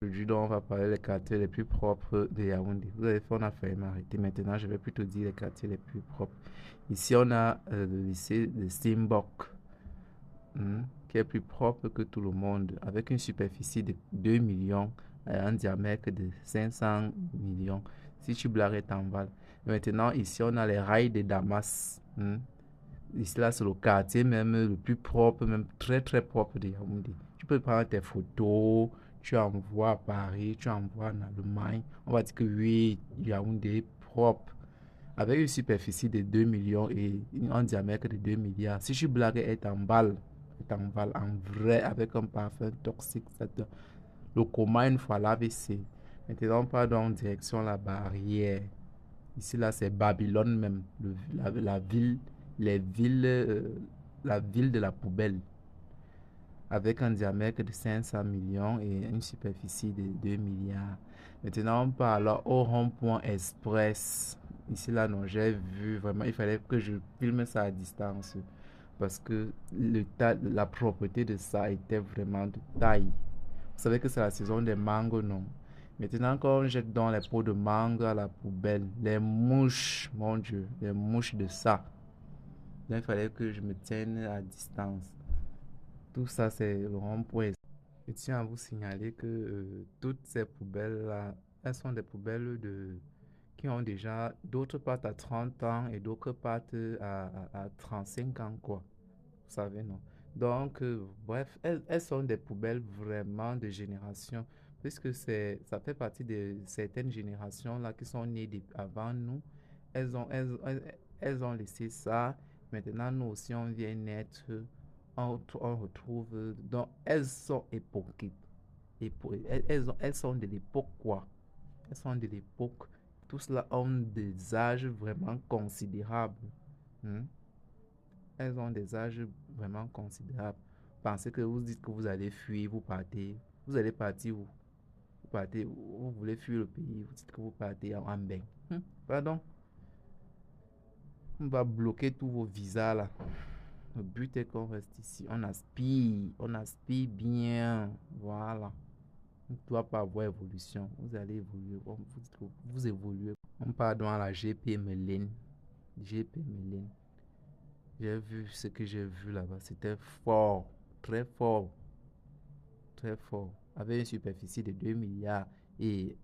Aujourd'hui, donc, on va parler des quartiers les plus propres de Yaoundé. Vous avez fait, on a failli m'arrêter. Maintenant, je vais plutôt dire les quartiers les plus propres. Ici, on a le lycée de Stimbok, qui est plus propre que tout le monde, avec une superficie de 2 millions et un diamètre de 500 millions. Si tu blagues, t'en vas. Maintenant, ici, on a les rails de Damas. Ici, là, c'est le quartier même le plus propre, même très, très propre de Yaoundé. Tu peux prendre tes photos, tu envoies à Paris, tu envoies en Allemagne. On va dire que oui, Yaoundé est propre. Avec une superficie de 2 millions et un diamètre de 2 milliards. Si tu blagues, elle t'emballe. Elle t'emballe en vrai avec un parfum toxique. Le coma une fois l'AVC. Maintenant, on part dans direction la barrière. Ici, là, c'est Babylone même. La ville, les villes, la ville de la poubelle. Avec un diamètre de 500 millions et une superficie de 2 milliards. Maintenant, on part alors au rond-point express. Ici, là, non, j'ai vu vraiment, il fallait que je filme ça à distance parce que la propreté de ça était vraiment de taille. Vous savez que c'est la saison des mangues, non? Maintenant, quand on jette dans les pots de mangue à la poubelle, les mouches, mon Dieu, les mouches de ça. Donc, il fallait que je me tienne à distance. Tout ça, c'est le rond-point. Je tiens à vous signaler que toutes ces poubelles-là, elles sont des poubelles qui ont déjà, d'autres partent à 30 ans et d'autres partent à 35 ans, quoi. Vous savez, non? Donc, bref, elles sont des poubelles vraiment de génération, puisque ça fait partie de certaines générations là qui sont nées avant nous. Elles ont laissé ça. Maintenant, nous aussi, on vient naître. On retrouve. Donc, elles sont époquées. Elles sont de l'époque, quoi. Elles sont de l'époque. Tout cela ont des âges vraiment considérables. Hmm. Elles ont des âges vraiment considérables. Pensez que vous dites que vous allez fuir, vous partez. Vous allez partir où? Vous partez, vous voulez fuir le pays, vous dites que vous partez en bain. Pardon? On va bloquer tous vos visas là. Le but est qu'on reste ici. On aspire bien. Voilà. On ne doit pas avoir évolution. Vous allez évoluer. Vous dites que vous évoluez. On part dans la GP Melin. GP Melin. J'ai vu ce que j'ai vu là-bas. C'était fort. Très fort. Très fort. Avec une superficie de 2 milliards. Et